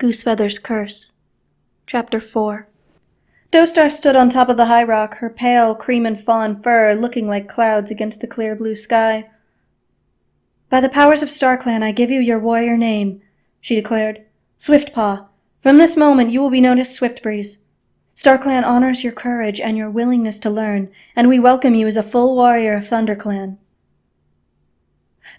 Goosefeather's Curse. Chapter 4. Dostar stood on top of the high rock, her pale cream and fawn fur looking like clouds against the clear blue sky. "By the powers of StarClan, I give you your warrior name," she declared. "Swiftpaw. From this moment you will be known as Swiftbreeze. StarClan honors your courage and your willingness to learn, and we welcome you as a full warrior of ThunderClan."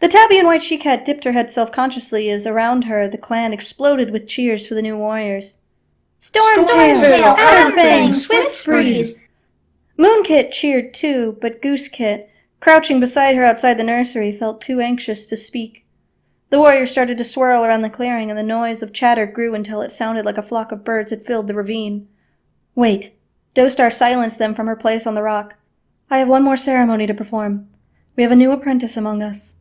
The tabby and white she-cat dipped her head self-consciously as around her the clan exploded with cheers for the new warriors. "Stormtail, Adderfang, Swiftbreeze!" Moonkit cheered too, but Goosekit, crouching beside her outside the nursery, felt too anxious to speak. The warriors started to swirl around the clearing, and the noise of chatter grew until it sounded like a flock of birds had filled the ravine. "Wait." Dostar silenced them from her place on the rock. "I have one more ceremony to perform. We have a new apprentice among us."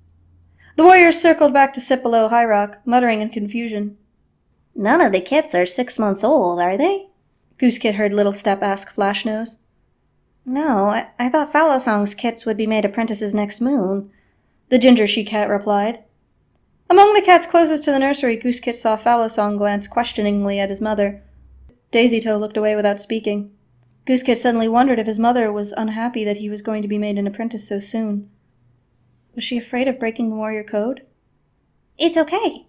The warriors circled back to sit below High Rock, muttering in confusion. "None of the kits are 6 months old, are they?" Goosekit heard Little Step ask Flashnose. "No, I thought Fallowsong's kits would be made apprentices next moon," the ginger she-cat replied. Among the cats closest to the nursery, Goosekit saw Fallowsong glance questioningly at his mother. Daisytoe looked away without speaking. Goosekit suddenly wondered if his mother was unhappy that he was going to be made an apprentice so soon. Was she afraid of breaking the warrior code? "It's okay.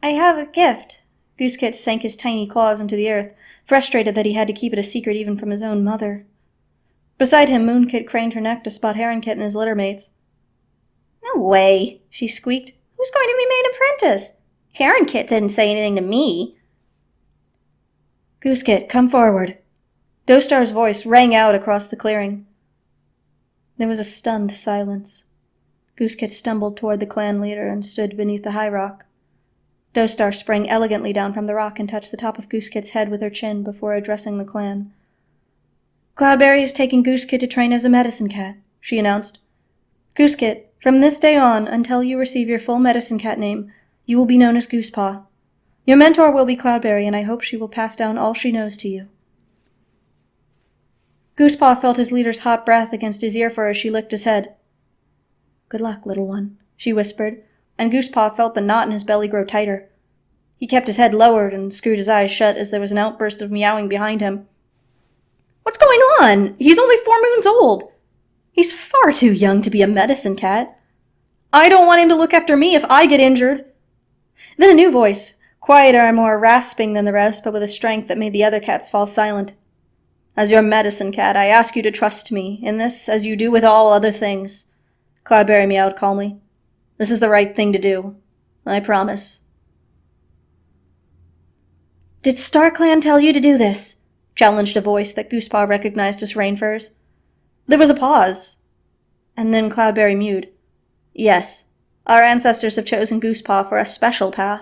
I have a gift." Goosekit sank his tiny claws into the earth, frustrated that he had to keep it a secret even from his own mother. Beside him, Moonkit craned her neck to spot Heronkit and his littermates. "No way," she squeaked. "Who's going to be made apprentice? Heronkit didn't say anything to me." "Goosekit, come forward." Dostar's voice rang out across the clearing. There was a stunned silence. Goosekit stumbled toward the clan leader and stood beneath the high rock. Dostar sprang elegantly down from the rock and touched the top of Goosekit's head with her chin before addressing the clan. "Cloudberry is taking Goosekit to train as a medicine cat," she announced. "Goosekit, from this day on, until you receive your full medicine cat name, you will be known as Goosepaw. Your mentor will be Cloudberry, and I hope she will pass down all she knows to you." Goosepaw felt his leader's hot breath against his ear fur as she licked his head. "Good luck, little one," she whispered, and Goosepaw felt the knot in his belly grow tighter. He kept his head lowered and screwed his eyes shut as there was an outburst of meowing behind him. "What's going on? He's only 4 moons old. He's far too young to be a medicine cat. I don't want him to look after me if I get injured." Then a new voice, quieter and more rasping than the rest, but with a strength that made the other cats fall silent. "As your medicine cat, I ask you to trust me, in this as you do with all other things," Cloudberry meowed calmly. "This is the right thing to do. I promise." "Did StarClan tell you to do this?" challenged a voice that Goosepaw recognized as Rainfur's. There was a pause, and then Cloudberry mewed. "Yes, our ancestors have chosen Goosepaw for a special path.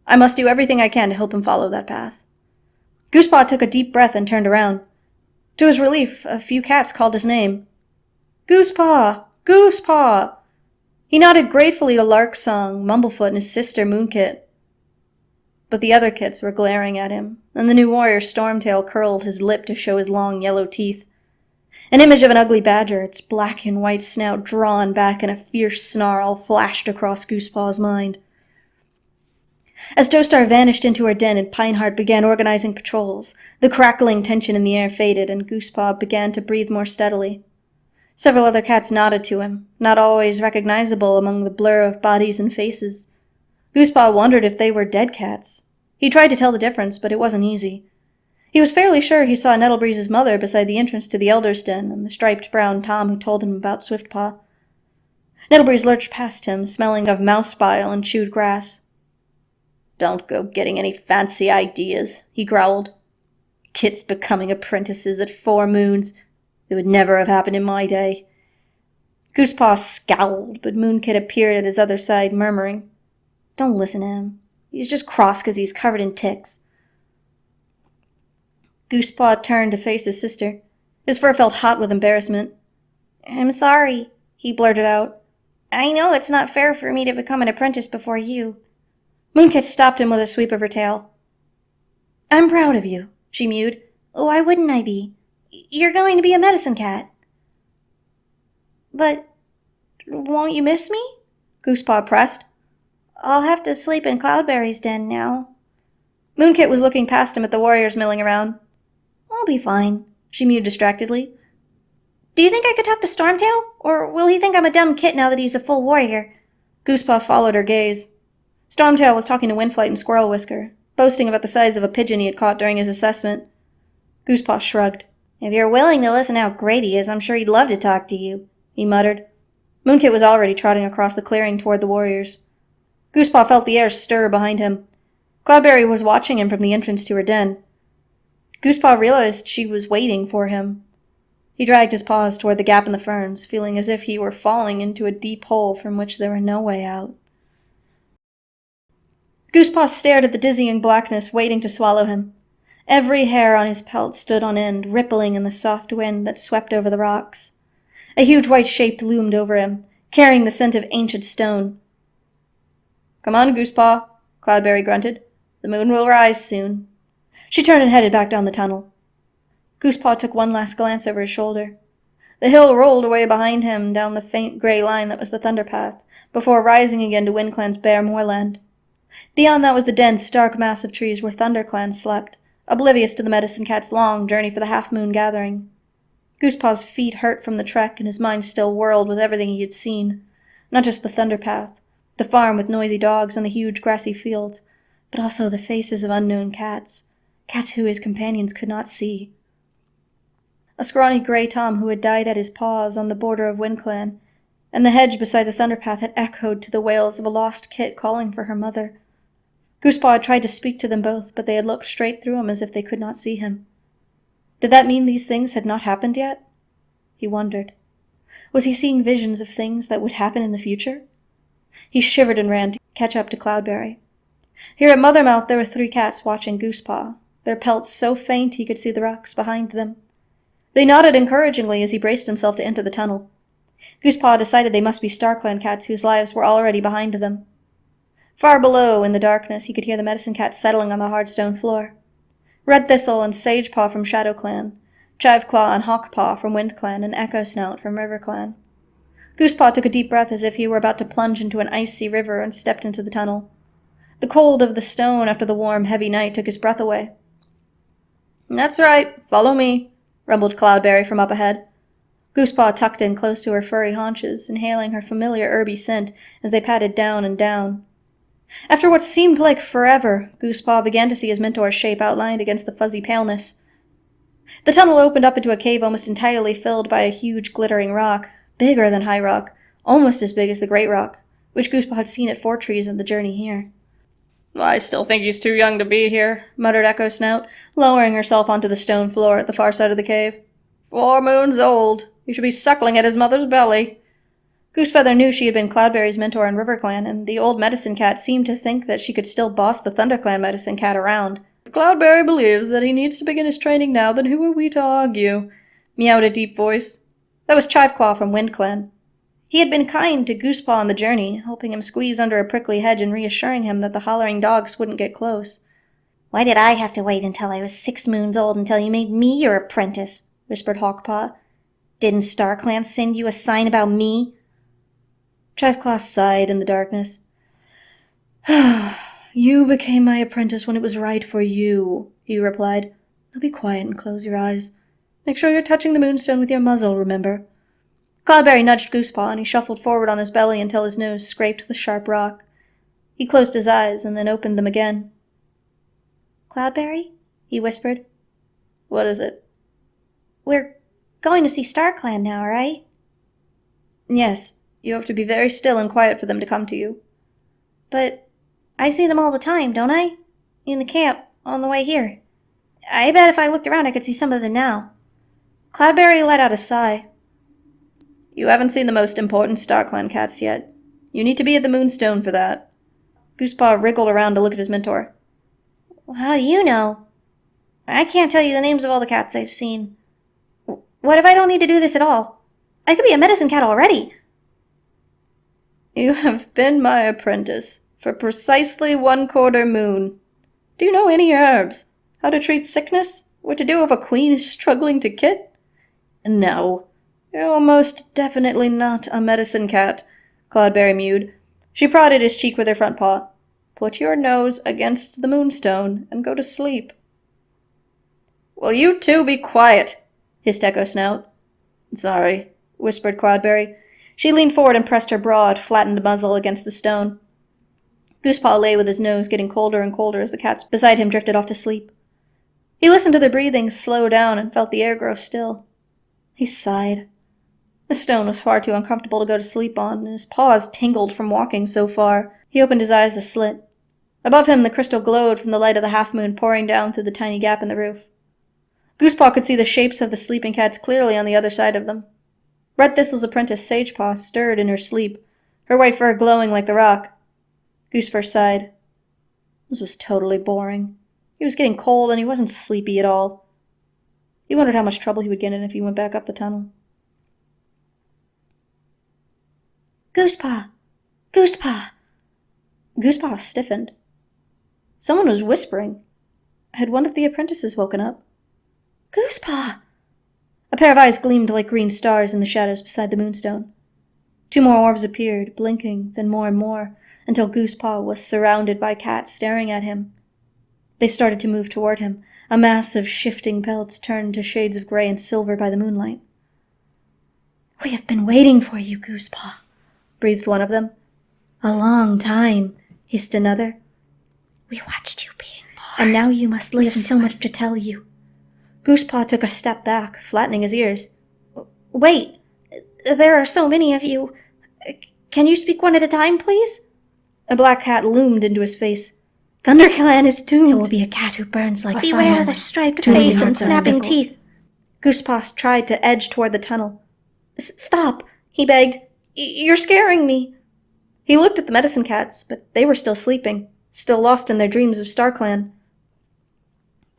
I must do everything I can to help him follow that path." Goosepaw took a deep breath and turned around. To his relief, a few cats called his name. "Goosepaw! Goosepaw!" He nodded gratefully to Larksong, Mumblefoot, and his sister Moonkit. But the other kits were glaring at him, and the new warrior Stormtail curled his lip to show his long yellow teeth. An image of an ugly badger, its black and white snout drawn back in a fierce snarl, flashed across Goosepaw's mind. As Dostar vanished into her den and Pineheart began organizing patrols, the crackling tension in the air faded, and Goosepaw began to breathe more steadily. Several other cats nodded to him, not always recognizable among the blur of bodies and faces. Goosepaw wondered if they were dead cats. He tried to tell the difference, but it wasn't easy. He was fairly sure he saw Nettlebreeze's mother beside the entrance to the Elder's Den, and the striped brown Tom who told him about Swiftpaw. Nettlebreeze lurched past him, smelling of mouse bile and chewed grass. "Don't go getting any fancy ideas," he growled. "Kits becoming apprentices at 4 moons. It would never have happened in my day." Goosepaw scowled, but Moonkit appeared at his other side, murmuring, "Don't listen to him. He's just cross 'cause he's covered in ticks." Goosepaw turned to face his sister. His fur felt hot with embarrassment. "I'm sorry," he blurted out. "I know it's not fair for me to become an apprentice before you." Moonkit stopped him with a sweep of her tail. "I'm proud of you," she mewed. "Why wouldn't I be? You're going to be a medicine cat." "But won't you miss me?" Goosepaw pressed. "I'll have to sleep in Cloudberry's den now." Moonkit was looking past him at the warriors milling around. I'll be fine, she mewed distractedly. Do you think I could talk to Stormtail? Or will he think I'm a dumb kit now that he's a full warrior? Goosepaw followed her gaze. Stormtail was talking to Windflight and Squirrel Whisker, boasting about the size of a pigeon he had caught during his assessment. Goosepaw shrugged. If you're willing to listen to how great he is, I'm sure he'd love to talk to you, he muttered. Moonkit was already trotting across the clearing toward the warriors. Goosepaw felt the air stir behind him. Cloudberry was watching him from the entrance to her den. Goosepaw realized she was waiting for him. He dragged his paws toward the gap in the ferns, feeling as if he were falling into a deep hole from which there were no way out. Goosepaw stared at the dizzying blackness waiting to swallow him. Every hair on his pelt stood on end, rippling in the soft wind that swept over the rocks. A huge white shape loomed over him, carrying the scent of ancient stone. "Come on, Goosepaw," Cloudberry grunted. "The moon will rise soon." She turned and headed back down the tunnel. Goosepaw took one last glance over his shoulder. The hill rolled away behind him down the faint gray line that was the Thunder Path, before rising again to WindClan's bare moorland. Beyond that was the dense, dark mass of trees where ThunderClan slept, oblivious to the Medicine Cat's long journey for the half-moon gathering. Goosepaw's feet hurt from the trek, and his mind still whirled with everything he had seen. Not just the Thunder Path, the farm with noisy dogs and the huge grassy fields, but also the faces of unknown cats, cats who his companions could not see. A scrawny gray Tom who had died at his paws on the border of WindClan, and the hedge beside the Thunder Path had echoed to the wails of a lost kit calling for her mother. Goosepaw had tried to speak to them both, but they had looked straight through him as if they could not see him. Did that mean these things had not happened yet? He wondered. Was he seeing visions of things that would happen in the future? He shivered and ran to catch up to Cloudberry. Here at Mothermouth there were 3 cats watching Goosepaw, their pelts so faint he could see the rocks behind them. They nodded encouragingly as he braced himself to enter the tunnel. Goosepaw decided they must be StarClan cats whose lives were already behind them. Far below, in the darkness, he could hear the Medicine Cat settling on the hard stone floor. Red Thistle and Sagepaw from ShadowClan, Chiveclaw and Hawkpaw from WindClan, and Echo Snout from RiverClan. Goosepaw took a deep breath as if he were about to plunge into an icy river and stepped into the tunnel. The cold of the stone after the warm, heavy night took his breath away. "That's right, follow me," rumbled Cloudberry from up ahead. Goosepaw tucked in close to her furry haunches, inhaling her familiar herby scent as they padded down and down. After what seemed like forever, Goosepaw began to see his mentor's shape outlined against the fuzzy paleness. The tunnel opened up into a cave almost entirely filled by a huge glittering rock, bigger than High Rock, almost as big as the Great Rock, which Goosepaw had seen at 4 Trees on the journey here. "I still think he's too young to be here," muttered Echo Snout, lowering herself onto the stone floor at the far side of the cave. 4 moons old. He should be suckling at his mother's belly." Goosefeather knew she had been Cloudberry's mentor in RiverClan, and the old Medicine Cat seemed to think that she could still boss the ThunderClan Medicine Cat around. "If Cloudberry believes that he needs to begin his training now, then who are we to argue?" meowed a deep voice. That was Chiveclaw from WindClan. He had been kind to Goosepaw on the journey, helping him squeeze under a prickly hedge and reassuring him that the hollering dogs wouldn't get close. "Why did I have to wait until I was 6 moons old until you made me your apprentice?" whispered Hawkpaw. "Didn't StarClan send you a sign about me?" Chiveclaw sighed in the darkness. "You became my apprentice when it was right for you," he replied. "Now be quiet and close your eyes. Make sure you're touching the moonstone with your muzzle, remember?" Cloudberry nudged Goosepaw, and he shuffled forward on his belly until his nose scraped the sharp rock. He closed his eyes and then opened them again. "Cloudberry?" he whispered. "What is it?" "We're going to see StarClan now, right?" "Yes. You have to be very still and quiet for them to come to you." "But I see them all the time, don't I? In the camp, on the way here. I bet if I looked around I could see some of them now." Cloudberry let out a sigh. "You haven't seen the most important StarClan cats yet. You need to be at the Moonstone for that." Goosepaw wriggled around to look at his mentor. "How do you know? I can't tell you the names of all the cats I've seen. What if I don't need to do this at all? I could be a medicine cat already." "You have been my apprentice for precisely 1/4 moon. Do you know any herbs? How to treat sickness? What to do if a queen is struggling to kit? No. You're most definitely not a medicine cat," Cloudberry mewed. She prodded his cheek with her front paw. Put your nose against the moonstone and go to sleep. Will you two be quiet? Hissed Echo Snout. Sorry, whispered Cloudberry. She leaned forward and pressed her broad, flattened muzzle against the stone. Goosepaw lay with his nose getting colder and colder as the cats beside him drifted off to sleep. He listened to their breathing slow down and felt the air grow still. He sighed. The stone was far too uncomfortable to go to sleep on, and his paws tingled from walking so far. He opened his eyes a slit. Above him, the crystal glowed from the light of the half-moon pouring down through the tiny gap in the roof. Goosepaw could see the shapes of the sleeping cats clearly on the other side of them. Red Thistle's apprentice, Sagepaw, stirred in her sleep, her white fur glowing like the rock. Goosefur sighed. This was totally boring. He was getting cold, and he wasn't sleepy at all. He wondered how much trouble he would get in if he went back up the tunnel. Goosepaw! Goosepaw! Goosepaw stiffened. Someone was whispering. Had one of the apprentices woken up? Goosepaw! A pair of eyes gleamed like green stars in the shadows beside the moonstone. 2 more orbs appeared, blinking, then more and more, until Goosepaw was surrounded by cats staring at him. They started to move toward him, a mass of shifting pelts turned to shades of gray and silver by the moonlight. We have been waiting for you, Goosepaw, breathed one of them. A long time, hissed another. We watched you being born. And now you must listen. We have so much to tell you. Goosepaw took a step back, flattening his ears. Wait, there are so many of you. Can you speak one at a time, please? A black cat loomed into his face. ThunderClan is doomed. It will be a cat who burns like fire. Beware the striped face and snapping teeth. Goosepaw tried to edge toward the tunnel. Stop, he begged. You're scaring me. He looked at the medicine cats, but they were still sleeping, still lost in their dreams of StarClan.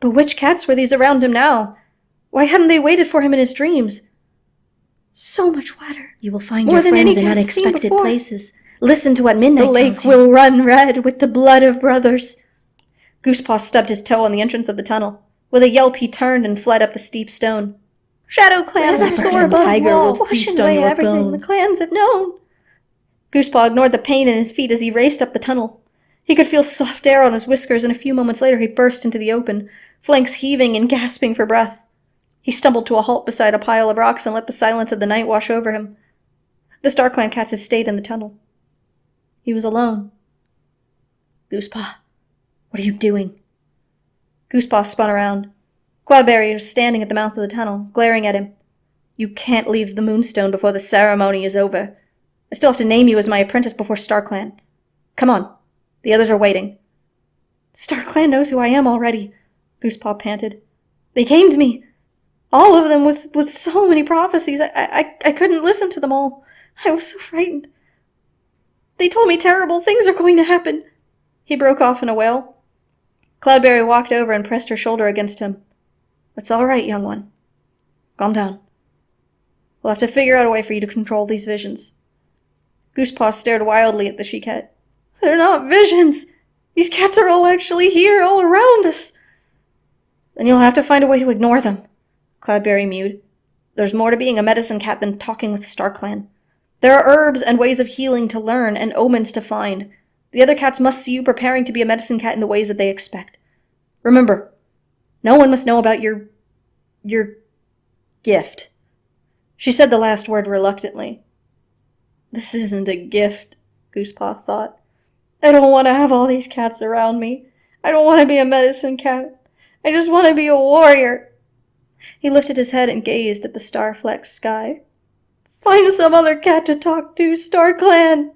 But which cats were these around him now? Why hadn't they waited for him in his dreams? So much water. You will find your friends in unexpected places. Listen to what Midnight tells you. The lake will run red with the blood of brothers. Goosepaw stubbed his toe on the entrance of the tunnel. With a yelp, he turned and fled up the steep stone. ShadowClan will soar above the wall, washing away everything the clans have known. Goosepaw ignored the pain in his feet as he raced up the tunnel. He could feel soft air on his whiskers, and a few moments later he burst into the open, flanks heaving and gasping for breath. He stumbled to a halt beside a pile of rocks and let the silence of the night wash over him. The StarClan cats had stayed in the tunnel. He was alone. Goosepaw, what are you doing? Goosepaw spun around. Cloudberry was standing at the mouth of the tunnel, glaring at him. You can't leave the moonstone before the ceremony is over. I still have to name you as my apprentice before StarClan. Come on. The others are waiting. StarClan knows who I am already, Goosepaw panted. They came to me. All of them with so many prophecies. I couldn't listen to them all. I was so frightened. They told me terrible things are going to happen. He broke off in a wail. Cloudberry walked over and pressed her shoulder against him. It's all right, young one. Calm down. We'll have to figure out a way for you to control these visions. Goosepaw stared wildly at the she-cat. They're not visions. These cats are all actually here, all around us. Then you'll have to find a way to ignore them, Cloudberry mewed. There's more to being a medicine cat than talking with StarClan. There are herbs and ways of healing to learn and omens to find. The other cats must see you preparing to be a medicine cat in the ways that they expect. Remember, no one must know about your gift. She said the last word reluctantly. This isn't a gift, Goosepaw thought. I don't want to have all these cats around me. I don't want to be a medicine cat. I just want to be a warrior. He lifted his head and gazed at the star-flecked sky. Find some other cat to talk to, StarClan!